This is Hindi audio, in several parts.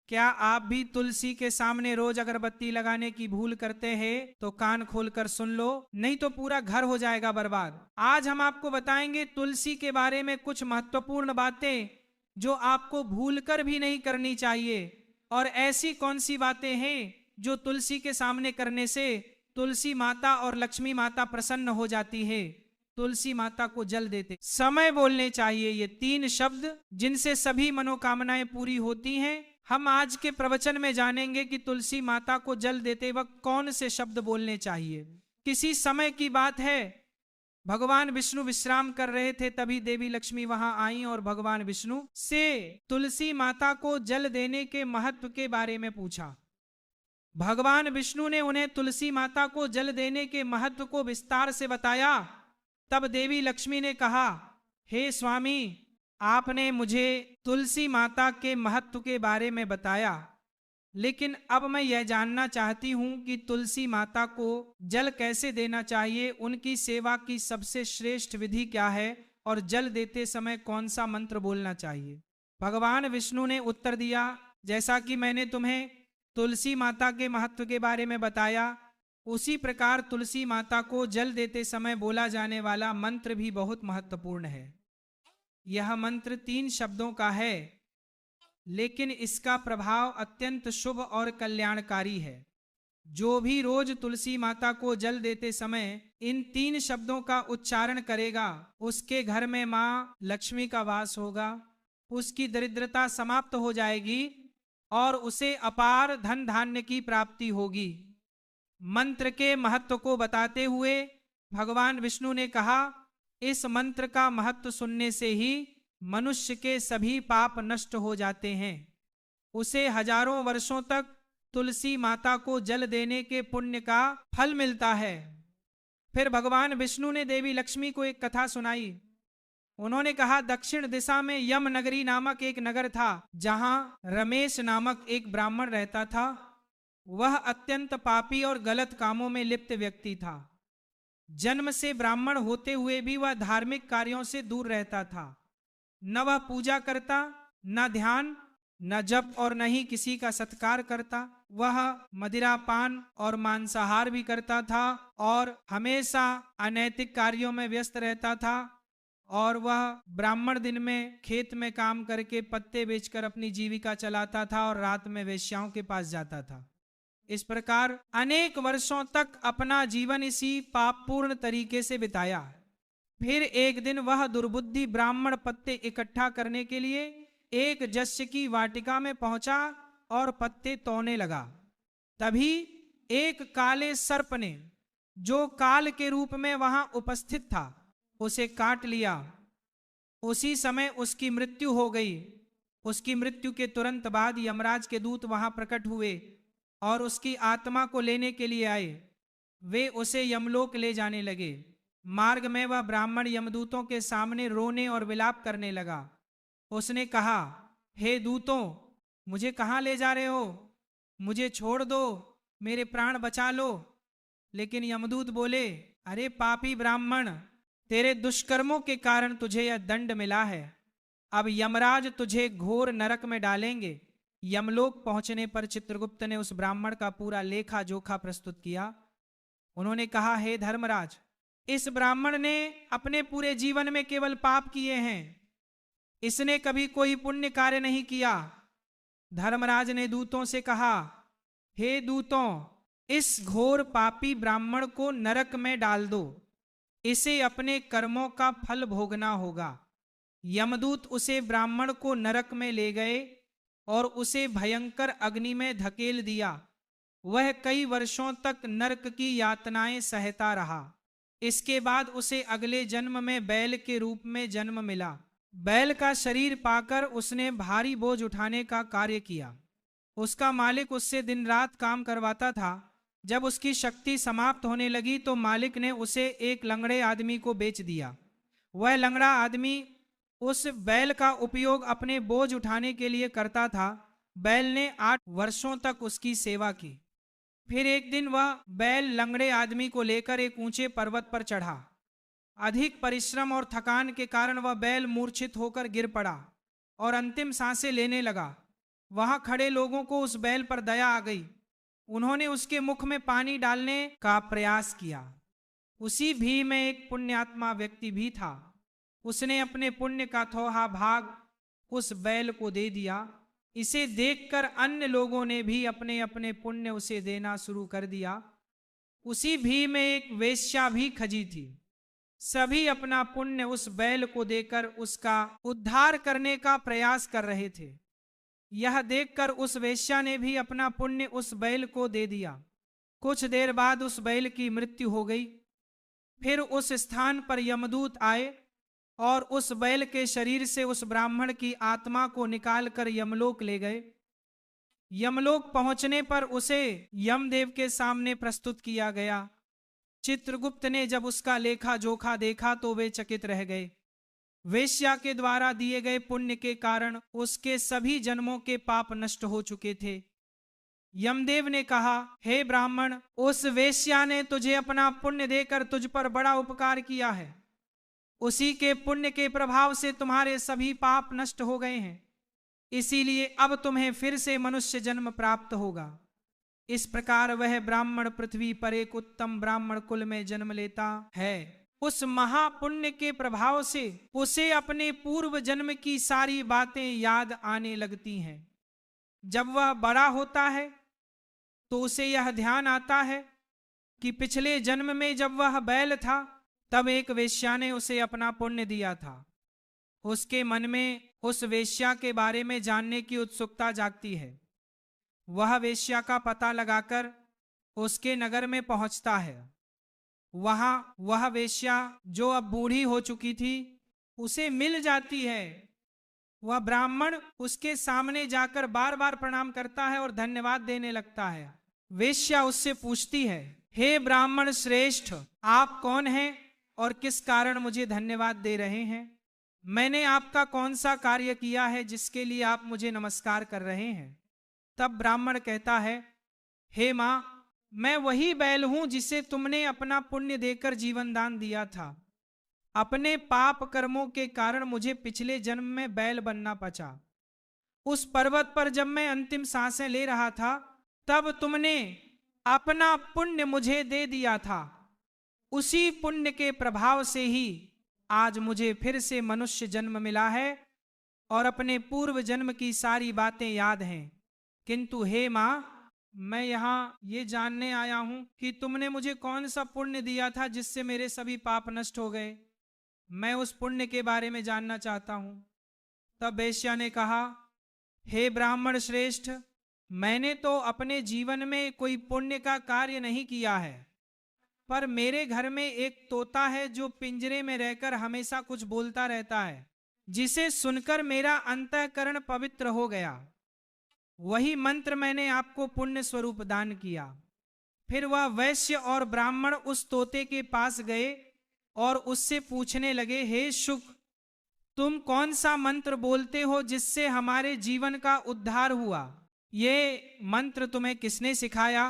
क्या आप भी तुलसी के सामने रोज अगरबत्ती लगाने की भूल करते हैं? तो कान खोलकर सुन लो, नहीं तो पूरा घर हो जाएगा बर्बाद। आज हम आपको बताएंगे तुलसी के बारे में कुछ महत्वपूर्ण बातें जो आपको भूलकर भी नहीं करनी चाहिए। और ऐसी कौन सी बातें हैं जो तुलसी के सामने करने से तुलसी माता और लक्ष्मी माता प्रसन्न हो जाती है? तुलसी माता को जल देते समय बोलने चाहिए ये 3 शब्द जिनसे सभी मनोकामनाएं पूरी होती हैं। हम आज के प्रवचन में जानेंगे कि तुलसी माता को जल देते वक्त कौन से शब्द बोलने चाहिए। किसी समय की बात है, भगवान विष्णु विश्राम कर रहे थे, तभी देवी लक्ष्मी वहां आई और भगवान विष्णु से तुलसी माता को जल देने के महत्व के बारे में पूछा। भगवान विष्णु ने उन्हें तुलसी माता को जल देने के महत्व को विस्तार से बताया। तब देवी लक्ष्मी ने कहा, हे स्वामी, आपने मुझे तुलसी माता के महत्व के बारे में बताया, लेकिन अब मैं यह जानना चाहती हूं कि तुलसी माता को जल कैसे देना चाहिए, उनकी सेवा की सबसे श्रेष्ठ विधि क्या है और जल देते समय कौन सा मंत्र बोलना चाहिए। भगवान विष्णु ने उत्तर दिया, जैसा कि मैंने तुम्हें तुलसी माता के महत्व के बारे में बताया, उसी प्रकार तुलसी माता को जल देते समय बोला जाने वाला मंत्र भी बहुत महत्वपूर्ण है। यह मंत्र 3 शब्दों का है, लेकिन इसका प्रभाव अत्यंत शुभ और कल्याणकारी है। जो भी रोज तुलसी माता को जल देते समय इन 3 शब्दों का उच्चारण करेगा, उसके घर में मां लक्ष्मी का वास होगा, उसकी दरिद्रता समाप्त हो जाएगी और उसे अपार धन धान्य की प्राप्ति होगी। मंत्र के महत्व को बताते हुए भगवान विष्णु ने कहा, इस मंत्र का महत्व सुनने से ही मनुष्य के सभी पाप नष्ट हो जाते हैं। उसे हजारों वर्षों तक तुलसी माता को जल देने के पुण्य का फल मिलता है। फिर भगवान विष्णु ने देवी लक्ष्मी को एक कथा सुनाई। उन्होंने कहा, दक्षिण दिशा में यम नगरी नामक एक नगर था, जहां रमेश नामक एक ब्राह्मण रहता था। वह अत्यंत पापी और गलत कामों में लिप्त व्यक्ति था। जन्म से ब्राह्मण होते हुए भी वह धार्मिक कार्यों से दूर रहता था। न वह पूजा करता, न ध्यान, न जप और न ही किसी का सत्कार करता। वह मदिरापान और मांसाहार भी करता था और हमेशा अनैतिक कार्यों में व्यस्त रहता था। और वह ब्राह्मण दिन में खेत में काम करके पत्ते बेचकर अपनी जीविका चलाता था और रात में वेश्याओं के पास जाता था। इस प्रकार अनेक वर्षों तक अपना जीवन इसी पापपूर्ण तरीके से बिताया। फिर एक दिन वह दुर्बुद्धि ब्राह्मण पत्ते इकट्ठा करने के लिए एक जस्य की वाटिका में पहुंचा और पत्ते तौने लगा। तभी एक काले सर्प ने, जो काल के रूप में वहां उपस्थित था, उसे काट लिया। उसी समय उसकी मृत्यु हो गई। उसकी मृत्यु के तुरंत बाद यमराज के दूत वहां प्रकट हुए और उसकी आत्मा को लेने के लिए आए। वे उसे यमलोक ले जाने लगे। मार्ग में वह ब्राह्मण यमदूतों के सामने रोने और विलाप करने लगा। उसने कहा, हे दूतों, मुझे कहाँ ले जा रहे हो? मुझे छोड़ दो, मेरे प्राण बचा लो। लेकिन यमदूत बोले, अरे पापी ब्राह्मण, तेरे दुष्कर्मों के कारण तुझे यह दंड मिला है। अब यमराज तुझे घोर नरक में डालेंगे। यमलोक पहुंचने पर चित्रगुप्त ने उस ब्राह्मण का पूरा लेखा जोखा प्रस्तुत किया। उन्होंने कहा, हे धर्मराज, इस ब्राह्मण ने अपने पूरे जीवन में केवल पाप किए हैं, इसने कभी कोई पुण्य कार्य नहीं किया। धर्मराज ने दूतों से कहा, हे दूतों, इस घोर पापी ब्राह्मण को नरक में डाल दो, इसे अपने कर्मों का फल भोगना होगा। यमदूत उसे ब्राह्मण को नरक में ले गए और उसे भयंकर अग्नि में धकेल दिया। वह कई वर्षों तक नरक की यातनाएं सहता रहा। इसके बाद उसे अगले जन्म में बैल के रूप में जन्म मिला। बैल का शरीर पाकर उसने भारी बोझ उठाने का कार्य किया। उसका मालिक उससे दिन रात काम करवाता था। जब उसकी शक्ति समाप्त होने लगी तो मालिक ने उसे एक लंगड़े आदमी को बेच दिया। वह लंगड़ा आदमी उस बैल का उपयोग अपने बोझ उठाने के लिए करता था। बैल ने 8 वर्षों तक उसकी सेवा की। फिर एक दिन वह बैल लंगड़े आदमी को लेकर एक ऊंचे पर्वत पर चढ़ा। अधिक परिश्रम और थकान के कारण वह बैल मूर्छित होकर गिर पड़ा और अंतिम सांसें लेने लगा। वहां खड़े लोगों को उस बैल पर दया आ गई। उन्होंने उसके मुख में पानी डालने का प्रयास किया। उसी भीड़ में एक पुण्यात्मा व्यक्ति भी था। उसने अपने पुण्य का थोड़ा भाग उस बैल को दे दिया। इसे देखकर अन्य लोगों ने भी अपने अपने पुण्य उसे देना शुरू कर दिया। उसी भीड़ में एक वेश्या भी खजी थी। सभी अपना पुण्य उस बैल को देकर उसका उद्धार करने का प्रयास कर रहे थे। यह देखकर उस वेश्या ने भी अपना पुण्य उस बैल को दे दिया। कुछ देर बाद उस बैल की मृत्यु हो गई। फिर उस स्थान पर यमदूत आए और उस बैल के शरीर से उस ब्राह्मण की आत्मा को निकालकर यमलोक ले गए। यमलोक पहुंचने पर उसे यमदेव के सामने प्रस्तुत किया गया। चित्रगुप्त ने जब उसका लेखा जोखा देखा तो वे चकित रह गए। वेश्या के द्वारा दिए गए पुण्य के कारण उसके सभी जन्मों के पाप नष्ट हो चुके थे। यमदेव ने कहा, हे ब्राह्मण, उस वेश्या ने तुझे अपना पुण्य देकर तुझ पर बड़ा उपकार किया है। उसी के पुण्य के प्रभाव से तुम्हारे सभी पाप नष्ट हो गए हैं। इसीलिए अब तुम्हें फिर से मनुष्य जन्म प्राप्त होगा। इस प्रकार वह ब्राह्मण पृथ्वी पर एक उत्तम ब्राह्मण कुल में जन्म लेता है। उस महापुण्य के प्रभाव से उसे अपने पूर्व जन्म की सारी बातें याद आने लगती हैं। जब वह बड़ा होता है तो उसे यह ध्यान आता है कि पिछले जन्म में जब वह बैल था तब एक वेश्या ने उसे अपना पुण्य दिया था। उसके मन में उस वेश्या के बारे में जानने की उत्सुकता जागती है। वह वेश्या का पता लगाकर उसके नगर में पहुंचता है। वहां वह वेश्या जो अब बूढ़ी हो चुकी थी उसे मिल जाती है। वह ब्राह्मण उसके सामने जाकर बार बार प्रणाम करता है और धन्यवाद देने लगता है। वेश्या उससे पूछती है, हे ब्राह्मण श्रेष्ठ, आप कौन हैं और किस कारण मुझे धन्यवाद दे रहे हैं? मैंने आपका कौन सा कार्य किया है जिसके लिए आप मुझे नमस्कार कर रहे हैं? तब ब्राह्मण कहता है, हे मां, मैं वही बैल हूं जिसे तुमने अपना पुण्य देकर जीवन दान दिया था। अपने पाप कर्मों के कारण मुझे पिछले जन्म में बैल बनना पड़ा। उस पर्वत पर जब मैं अंतिम सांसें ले रहा था तब तुमने अपना पुण्य मुझे दे दिया था। उसी पुण्य के प्रभाव से ही आज मुझे फिर से मनुष्य जन्म मिला है और अपने पूर्व जन्म की सारी बातें याद हैं। किंतु हे मां, मैं यहाँ ये जानने आया हूं कि तुमने मुझे कौन सा पुण्य दिया था जिससे मेरे सभी पाप नष्ट हो गए। मैं उस पुण्य के बारे में जानना चाहता हूं। तब वेश्या ने कहा, हे ब्राह्मण श्रेष्ठ, मैंने तो अपने जीवन में कोई पुण्य का कार्य नहीं किया है, पर मेरे घर में एक तोता है जो पिंजरे में रहकर हमेशा कुछ बोलता रहता है, जिसे सुनकर मेरा अंतःकरण पवित्र हो गया। वही मंत्र मैंने आपको पुण्य स्वरूप दान किया। फिर वह वैश्य और ब्राह्मण उस तोते के पास गए और उससे पूछने लगे, हे शुक, तुम कौन सा मंत्र बोलते हो जिससे हमारे जीवन का उद्धार हुआ? ये मंत्र तुम्हें किसने सिखाया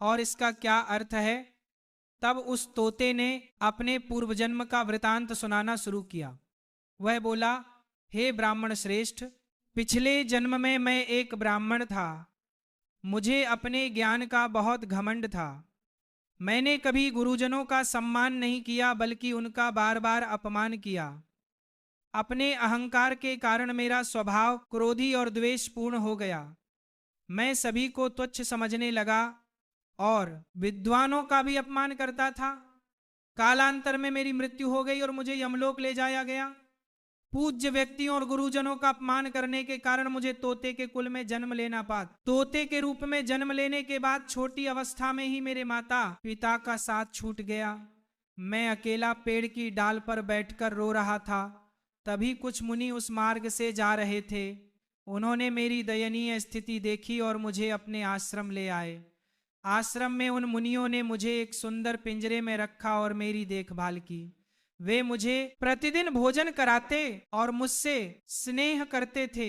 और इसका क्या अर्थ है? तब उस तोते ने अपने पूर्व जन्म का वृतांत सुनाना शुरू किया। वह बोला, हे ब्राह्मण श्रेष्ठ, पिछले जन्म में मैं एक ब्राह्मण था। मुझे अपने ज्ञान का बहुत घमंड था। मैंने कभी गुरुजनों का सम्मान नहीं किया बल्कि उनका बार बार अपमान किया। अपने अहंकार के कारण मेरा स्वभाव क्रोधी और द्वेषपूर्ण हो गया। मैं सभी को तुच्छ समझने लगा और विद्वानों का भी अपमान करता था। कालांतर में मेरी मृत्यु हो गई और मुझे यमलोक ले जाया गया। पूज्य व्यक्तियों और गुरुजनों का अपमान करने के कारण मुझे तोते के कुल में जन्म लेना पड़ा। तोते के रूप में जन्म लेने के बाद छोटी अवस्था में ही मेरे माता पिता का साथ छूट गया। मैं अकेला पेड़ की डाल पर बैठकर रो रहा था। तभी कुछ मुनि उस मार्ग से जा रहे थे। उन्होंने मेरी दयनीय स्थिति देखी और मुझे अपने आश्रम ले आए। आश्रम में उन मुनियों ने मुझे एक सुंदर पिंजरे में रखा और मेरी देखभाल की। वे मुझे प्रतिदिन भोजन कराते और मुझसे स्नेह करते थे।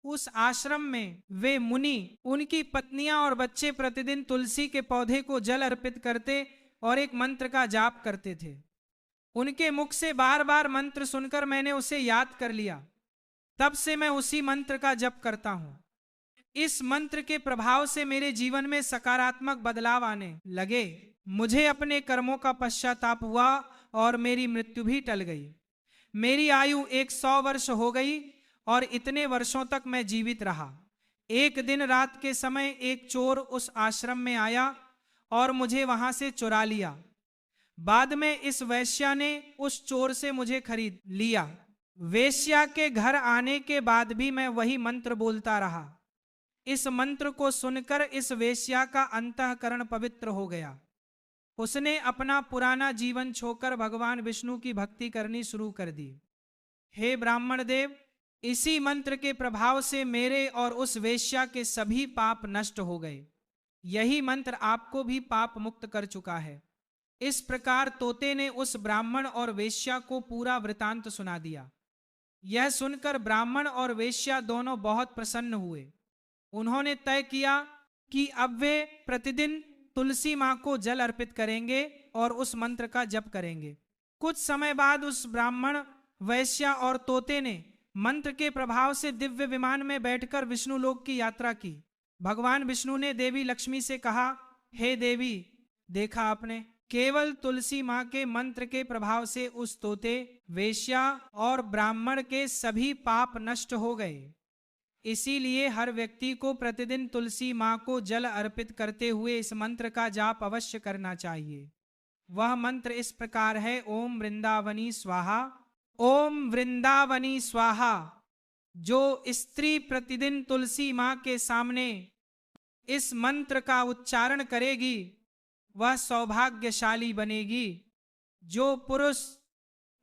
उस आश्रम में वे मुनि, उनकी पत्नियां और बच्चे प्रतिदिन तुलसी के पौधे को जल अर्पित करते और एक मंत्र का जाप करते थे। उनके मुख से बार बार मंत्र सुनकर मैंने उसे याद कर लिया। तब से मैं उसी मंत्र का जप करता हूँ। इस मंत्र के प्रभाव से मेरे जीवन में सकारात्मक बदलाव आने लगे। मुझे अपने कर्मों का पश्चाताप हुआ और मेरी मृत्यु भी टल गई। मेरी आयु 100 वर्ष हो गई और इतने वर्षों तक मैं जीवित रहा। एक दिन रात के समय एक चोर उस आश्रम में आया और मुझे वहां से चुरा लिया। बाद में इस वेश्या ने उस चोर से मुझे खरीद लिया। वेश्या के घर आने के बाद भी मैं वही मंत्र बोलता रहा। इस मंत्र को सुनकर इस वेश्या का अंतःकरण पवित्र हो गया। उसने अपना पुराना जीवन छोड़कर भगवान विष्णु की भक्ति करनी शुरू कर दी। हे ब्राह्मण देव, इसी मंत्र के प्रभाव से मेरे और उस वेश्या के सभी पाप नष्ट हो गए। यही मंत्र आपको भी पाप मुक्त कर चुका है। इस प्रकार तोते ने उस ब्राह्मण और वेश्या को पूरा वृतांत सुना दिया। यह सुनकर ब्राह्मण और वेश्या दोनों बहुत प्रसन्न हुए। उन्होंने तय किया कि अब वे प्रतिदिन तुलसी मां को जल अर्पित करेंगे और उस मंत्र का जप करेंगे। कुछ समय बाद उस ब्राह्मण, वैश्या और तोते ने मंत्र के प्रभाव से दिव्य विमान में बैठकर विष्णु लोक की यात्रा की। भगवान विष्णु ने देवी लक्ष्मी से कहा, हे देवी, देखा आपने, केवल तुलसी मां के मंत्र के प्रभाव से उस तोते, वेश्या और ब्राह्मण के सभी पाप नष्ट हो गए। इसीलिए हर व्यक्ति को प्रतिदिन तुलसी मां को जल अर्पित करते हुए इस मंत्र का जाप अवश्य करना चाहिए। वह मंत्र इस प्रकार है, ओम वृंदावनी स्वाहा। ओम वृंदावनी स्वाहा। जो स्त्री प्रतिदिन तुलसी मां के सामने इस मंत्र का उच्चारण करेगी वह सौभाग्यशाली बनेगी। जो पुरुष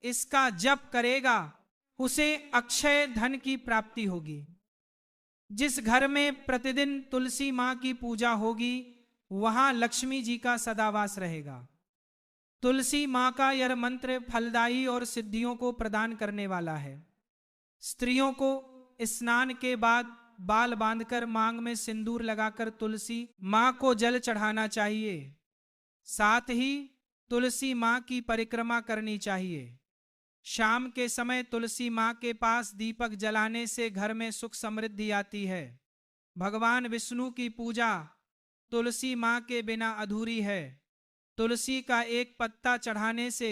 इसका जप करेगा उसे अक्षय धन की प्राप्ति होगी। जिस घर में प्रतिदिन तुलसी मां की पूजा होगी वहां लक्ष्मी जी का सदावास रहेगा। तुलसी मां का यह मंत्र फलदायी और सिद्धियों को प्रदान करने वाला है। स्त्रियों को स्नान के बाद बाल बांधकर मांग में सिंदूर लगाकर तुलसी मां को जल चढ़ाना चाहिए। साथ ही तुलसी मां की परिक्रमा करनी चाहिए। शाम के समय तुलसी मां के पास दीपक जलाने से घर में सुख समृद्धि आती है। भगवान विष्णु की पूजा तुलसी मां के बिना अधूरी है। तुलसी का एक पत्ता चढ़ाने से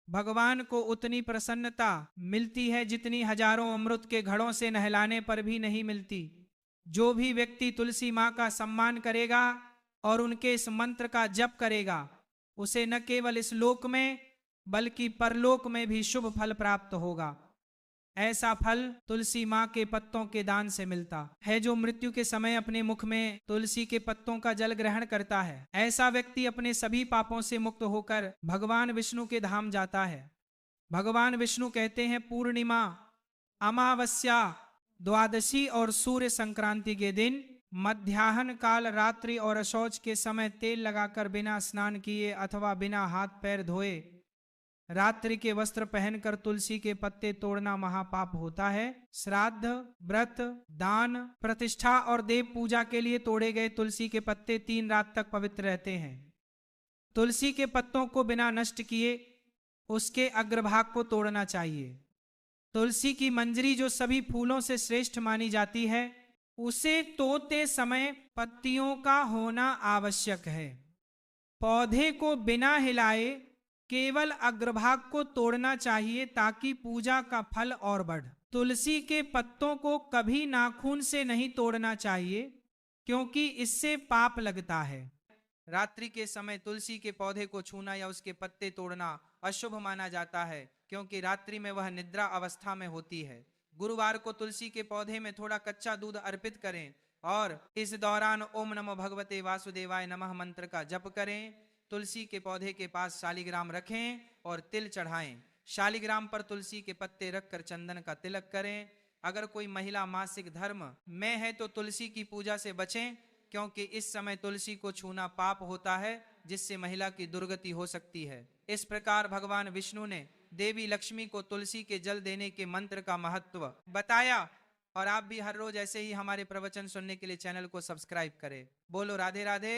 भगवान को उतनी प्रसन्नता मिलती है जितनी हजारों अमृत के घड़ों से नहलाने पर भी नहीं मिलती। जो भी व्यक्ति तुलसी मां का सम्मान करेगा और उनके इस मंत्र का जप करेगा उसे न केवल इस लोक में बल्कि परलोक में भी शुभ फल प्राप्त होगा। ऐसा फल तुलसी मां के पत्तों के दान से मिलता है। जो मृत्यु के समय अपने मुख में तुलसी के पत्तों का जल ग्रहण करता है ऐसा व्यक्ति अपने सभी पापों से मुक्त होकर भगवान विष्णु के धाम जाता है। भगवान विष्णु कहते हैं, पूर्णिमा, अमावस्या, द्वादशी और सूर्य संक्रांति के दिन मध्याह्न काल, रात्रि और अशौच के समय तेल लगाकर बिना स्नान किए अथवा बिना हाथ पैर धोए रात्रि के वस्त्र पहनकर तुलसी के पत्ते तोड़ना महापाप होता है। श्राद्ध, व्रत, दान, प्रतिष्ठा और देव पूजा के लिए तोड़े गए तुलसी के पत्ते 3 रात तक पवित्र रहते हैं। तुलसी के पत्तों को बिना नष्ट किए उसके अग्रभाग को तोड़ना चाहिए। तुलसी की मंजरी जो सभी फूलों से श्रेष्ठ मानी जाती है उसे तोड़ते समय पत्तियों का होना आवश्यक है। पौधे को बिना हिलाए केवल अग्रभाग को तोड़ना चाहिए ताकि पूजा का फल और बढ़े। तुलसी के पत्तों को कभी नाखून से नहीं तोड़ना चाहिए क्योंकि इससे पाप लगता है। रात्रि के समय तुलसी के पौधे को छूना या उसके पत्ते तोड़ना अशुभ माना जाता है क्योंकि रात्रि में वह निद्रा अवस्था में होती है। गुरुवार को तुलसी के पौधे में थोड़ा कच्चा दूध अर्पित करें और इस दौरान ओम नमो भगवते वासुदेवाय नमः मंत्र का जप करें। तुलसी के पौधे के पास शालिग्राम रखें और तिल चढ़ाएं। शालिग्राम पर तुलसी के पत्ते रखकर चंदन का तिलक करें। अगर कोई महिला मासिक धर्म में है तो तुलसी की पूजा से बचें क्योंकि इस समय तुलसी को छूना पाप होता है जिससे महिला की दुर्गति हो सकती है। इस प्रकार भगवान विष्णु ने देवी लक्ष्मी को तुलसी के जल देने के मंत्र का महत्व बताया। और आप भी हर रोज ऐसे ही हमारे प्रवचन सुनने के लिए चैनल को सब्सक्राइब करें। बोलो राधे राधे।